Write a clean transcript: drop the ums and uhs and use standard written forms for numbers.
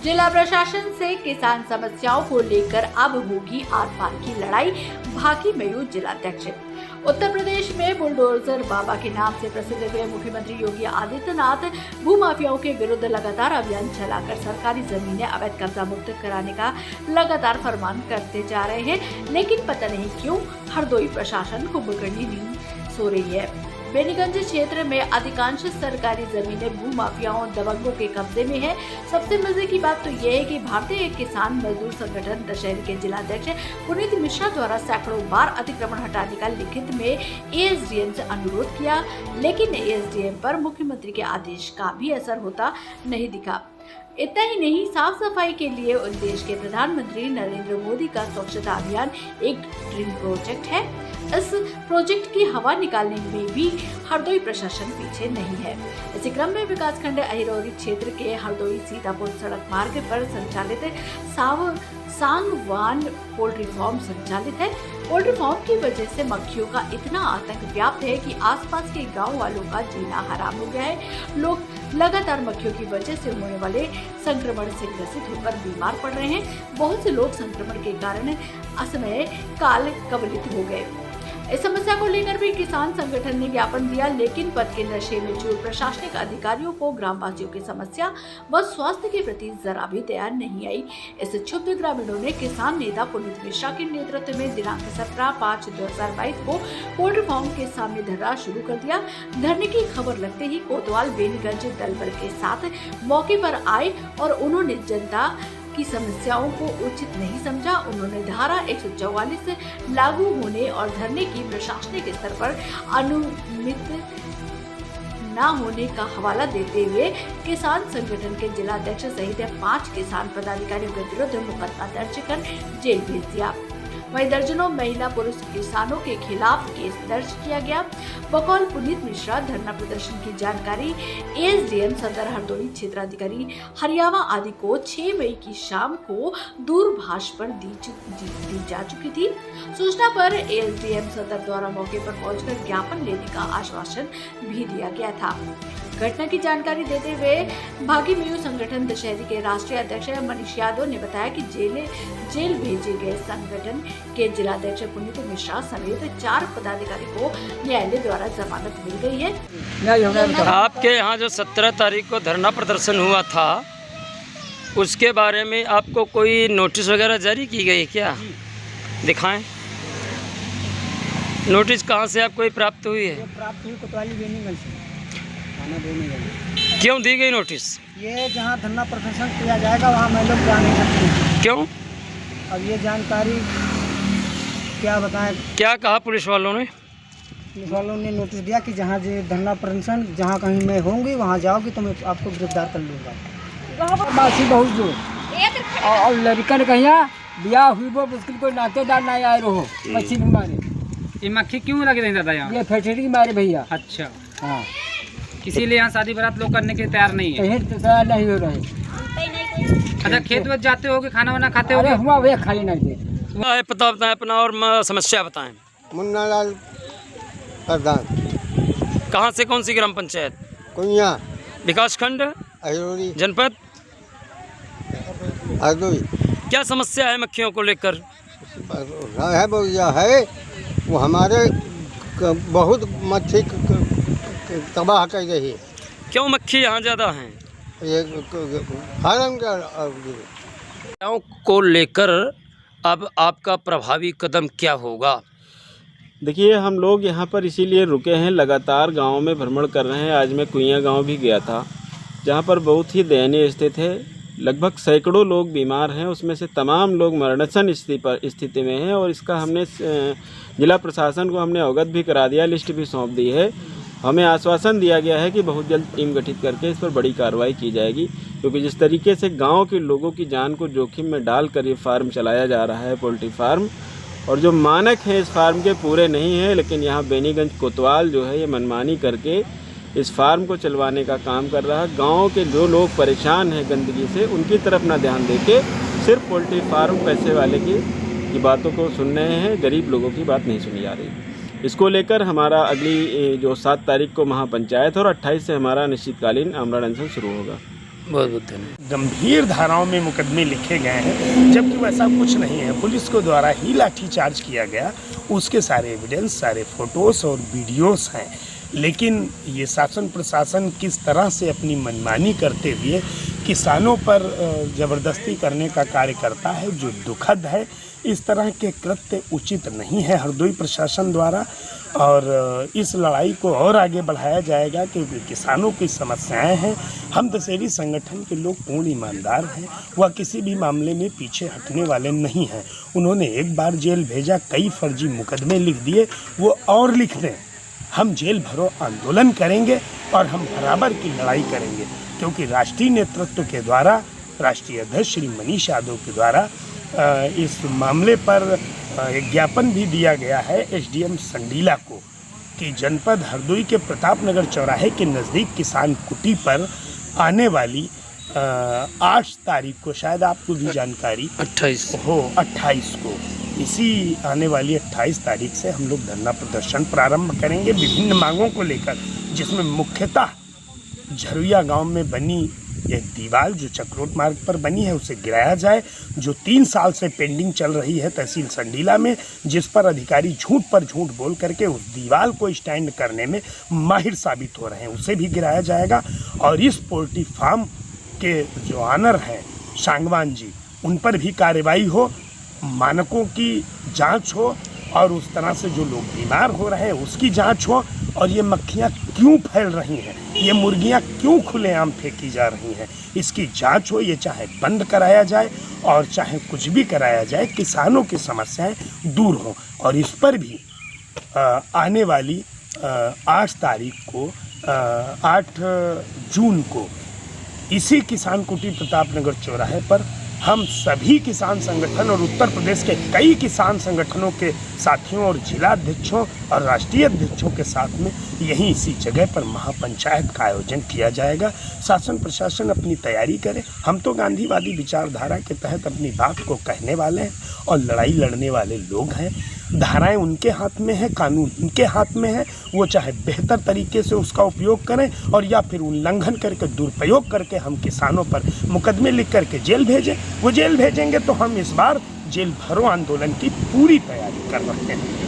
जिला प्रशासन से किसान समस्याओं को लेकर अब होगी आर पार की लड़ाई, भागी मयूर जिलाध्यक्ष। उत्तर प्रदेश में बुलडोजर बाबा के नाम से प्रसिद्ध हुए मुख्यमंत्री योगी आदित्यनाथ भूमाफियाओं के विरुद्ध लगातार अभियान चलाकर सरकारी जमीनें अवैध कब्जा मुक्त कराने का लगातार फरमान करते जा रहे हैं, लेकिन पता नहीं क्यों हरदोई प्रशासन कुंभकर्णी नींद सो रही है। बेनीगंज क्षेत्र में अधिकांश सरकारी जमीनें भूमाफियाओं दबंगों के कब्जे में है। सबसे मजे की बात तो यह है कि भारतीय किसान मजदूर संगठन दशहरी के जिलाध्यक्ष पुनीत मिश्रा द्वारा सैकड़ों बार अतिक्रमण हटाने का लिखित में एएसडीएम से अनुरोध किया, लेकिन एएसडीएम पर मुख्यमंत्री के आदेश का भी असर होता नहीं दिखा। इतना ही नहीं, साफ सफाई के लिए देश के प्रधानमंत्री नरेंद्र मोदी का स्वच्छता अभियान एक ड्रीम प्रोजेक्ट है। इस प्रोजेक्ट की हवा निकालने में भी हरदोई प्रशासन पीछे नहीं है। इसी क्रम में विकासखंड अहिरौरी क्षेत्र के हरदोई सीतापुर सड़क मार्ग पर संचालित सांगवान पोल्ट्री फार्म संचालित है। पोल्ट्री फार्म की वजह से मक्खियों का इतना आतंक व्याप्त है कि आसपास के गांव वालों का जीना हराम हो गया है। लोग लगातार मक्खियों की वजह से होने वाले संक्रमण से ग्रसित होकर बीमार पड़ रहे हैं। बहुत से लोग संक्रमण के कारण असमय काल कवलित हो गए। इस समस्या को लेकर भी किसान संगठन ने ज्ञापन दिया, लेकिन पद के नशे में चूर प्रशासनिक अधिकारियों को ग्रामवासियों की समस्या व स्वास्थ्य के प्रति जरा भी तैयार नहीं आई। इस क्षुब्ध ग्रामीणों ने किसान नेता पुनीत मिश्रा के नेतृत्व में दिनांक 17/5/2022 को पोल्ट्री फार्म के सामने धरना शुरू कर दिया। धरने की खबर लगते ही कोतवाल बेनीगंज दल बल के साथ मौके पर आए और उन्होंने जनता की समस्याओं को उचित नहीं समझा। उन्होंने धारा 144 लागू होने और धरने की प्रशासनिक स्तर पर अनुमित न होने का हवाला देते हुए किसान संगठन के जिलाध्यक्ष सहित 5 किसान पदाधिकारियों के विरुद्ध मुकदमा दर्ज कर जेल भेज दिया। वहीं दर्जनों महिला पुरुष किसानों के खिलाफ केस दर्ज किया गया। बकौल पुनीत मिश्रा धरना प्रदर्शन की जानकारी एएसडीएम सदर हरदोई क्षेत्राधिकारी हरियावा आदि को 6 मई की शाम को दूरभाष पर दी जा चुकी थी। सूचना पर एएसडीएम सदर द्वारा मौके पर पहुंचकर ज्ञापन लेने का आश्वासन भी दिया गया था। घटना की जानकारी देते हुए भागी मयूर संगठन दशहरी के राष्ट्रीय अध्यक्ष मनीष यादव ने बताया कि जेल भेजे गए संगठन के जिलाध्यक्ष पुनीत मिश्रा समेत 4 पदाधिकारी को न्यायालय द्वारा जमानत मिल गई है। आपके यहाँ जो 17 तारीख को धरना प्रदर्शन हुआ था, उसके बारे में आपको कोई नोटिस वगैरह जारी की गई क्या? दिखाएं। नोटिस कहाँ से आपको प्राप्त हुई है? प्राप्त हुई कोतवाली बेनीगंज से। क्यों दी गई नोटिस? ये जहाँ धरना प्रदर्शन किया जाएगा वहाँ मैं लोग जा नहीं सकते। क्यों? अब ये जानकारी क्या बताएं। क्या कहा पुलिस वालों ने? पुलिस वालों ने नोटिस दिया कि जहाँ धरना प्रदर्शन जहाँ कहीं मैं होंगी वहाँ जाओगी तो मैं आपको गिरफ्तार कर लूँगा। बासी बहुत जो और लड़का ने कहिया ब्याह हुई वो मुश्किल कोई नातेदार नहीं आए रहो मच्छी मारे। ये मक्खी क्यों लगे नहीं दादा यहाँ? ये फैक्ट्री मारे भैया। अच्छा, हाँ, इसीलिए यहाँ शादी बारात लोग करने के तैयार नहीं है। कहीं तैयार नहीं हो रहे। अच्छा, खेत वेत जाते हो कि खाना वाना खाते हो? हुआ वे खाली नहीं दे। पता बताएं अपना और समस्या बताएं। मुन्ना लाल प्रधान। कहाँ से? कौन सी ग्राम पंचायत? कुइया, विकासखंड अहिरौरी, जनपद हरदोई। क्या समस्या है मक्खियों को लेकर? है बोलिया है वो हमारे बहुत मच्छी तबाह कर रही है। क्यों मक्खी यहाँ ज़्यादा हैं? ये फार्म को लेकर अब आपका प्रभावी कदम क्या होगा? देखिए, हम लोग यहाँ पर इसीलिए रुके हैं, लगातार गाँव में भ्रमण कर रहे हैं। आज मैं कुइया गांव भी गया था, जहाँ पर बहुत ही दयनीय स्थिति है। लगभग सैकड़ों लोग बीमार हैं, उसमें से तमाम लोग मरणोत्तर स्थिति में हैं। और इसका हमने जिला प्रशासन को हमने अवगत भी करा दिया, लिस्ट भी सौंप दी है। हमें आश्वासन दिया गया है कि बहुत जल्द टीम गठित करके इस पर बड़ी कार्रवाई की जाएगी, क्योंकि जिस तरीके से गांव के लोगों की जान को जोखिम में डालकर ये फार्म चलाया जा रहा है, पोल्ट्री फार्म, और जो मानक हैं इस फार्म के पूरे नहीं हैं, लेकिन यहाँ बेनीगंज कोतवाल जो है ये मनमानी करके इस फार्म को चलवाने का काम कर रहा है। गांव के जो लोग परेशान हैं गंदगी से, उनकी तरफ ना ध्यान देके सिर्फ पोल्ट्री फार्म पैसे वाले की बातों को सुन रहे हैं, गरीब लोगों की बात नहीं सुनी जा रही। इसको लेकर हमारा अगली जो 7 तारीख को महापंचायत और 28 से हमारा निश्चितकालीन आमरण अनशन शुरू होगा। बहुत बहुत धन्यवाद। गंभीर धाराओं में मुकदमे लिखे गए हैं, जबकि वैसा कुछ नहीं है। पुलिस के द्वारा ही लाठीचार्ज किया गया, उसके सारे एविडेंस, सारे फोटोस और वीडियोस हैं। लेकिन ये शासन प्रशासन किस तरह से अपनी मनमानी करते हुए किसानों पर ज़बरदस्ती करने का कार्य करता है, जो दुखद है। इस तरह के कृत्य उचित नहीं है हरदोई प्रशासन द्वारा, और इस लड़ाई को और आगे बढ़ाया जाएगा क्योंकि किसानों की समस्याएं हैं। हम दशहरी संगठन के लोग पूर्ण ईमानदार हैं, वह किसी भी मामले में पीछे हटने वाले नहीं हैं। उन्होंने एक बार जेल भेजा, कई फर्जी मुकदमे लिख दिए, वो और लिख दें। हम जेल भरो आंदोलन करेंगे और हम बराबर की लड़ाई करेंगे, क्योंकि राष्ट्रीय नेतृत्व के द्वारा, राष्ट्रीय अध्यक्ष श्री मनीष यादव के द्वारा इस मामले पर एक ज्ञापन भी दिया गया है एसडीएम संडीला को कि जनपद हरदोई के प्रताप नगर चौराहे के नज़दीक किसान कुटी पर आने वाली 8 तारीख को, शायद आपको भी जानकारी 28 को, इसी आने वाली 28 तारीख से हम लोग धरना प्रदर्शन प्रारंभ करेंगे विभिन्न मांगों को लेकर, जिसमें मुख्यतः झरुया गांव में बनी एक दीवार जो चक्रोट मार्ग पर बनी है उसे गिराया जाए, जो 3 साल से पेंडिंग चल रही है तहसील संडीला में, जिस पर अधिकारी झूठ पर झूठ बोल करके उस दीवार को स्टैंड करने में माहिर साबित हो रहे हैं, उसे भी गिराया जाएगा। और इस पोल्ट्री फार्म के जो ऑनर हैं सांगवान जी, उन पर भी कार्रवाई हो, मानकों की जांच हो, और उस तरह से जो लोग बीमार हो रहे हैं उसकी जांच हो, और ये मक्खियाँ क्यों फैल रही हैं, ये मुर्गियाँ क्यों खुलेआम फेंकी जा रही हैं, इसकी जांच हो। ये चाहे बंद कराया जाए और चाहे कुछ भी कराया जाए, किसानों की समस्याएं दूर हों। और इस पर भी आने वाली 8 तारीख को, 8 जून को इसी किसान कुटी प्रताप नगर चौराहे पर हम सभी किसान संगठन और उत्तर प्रदेश के कई किसान संगठनों के साथियों और जिला अध्यक्षों और राष्ट्रीय अध्यक्षों के साथ में यहीं इसी जगह पर महापंचायत का आयोजन किया जाएगा। शासन प्रशासन अपनी तैयारी करे। हम तो गांधीवादी विचारधारा के तहत अपनी बात को कहने वाले हैं और लड़ाई लड़ने वाले लोग हैं। धाराएं उनके हाथ में है, कानून उनके हाथ में है, वो चाहे बेहतर तरीके से उसका उपयोग करें और या फिर उल्लंघन करके, दुरुपयोग करके हम किसानों पर मुकदमे लिख करके जेल भेजें। वो जेल भेजेंगे तो हम इस बार जेल भरो आंदोलन की पूरी तैयारी कर रहे हैं।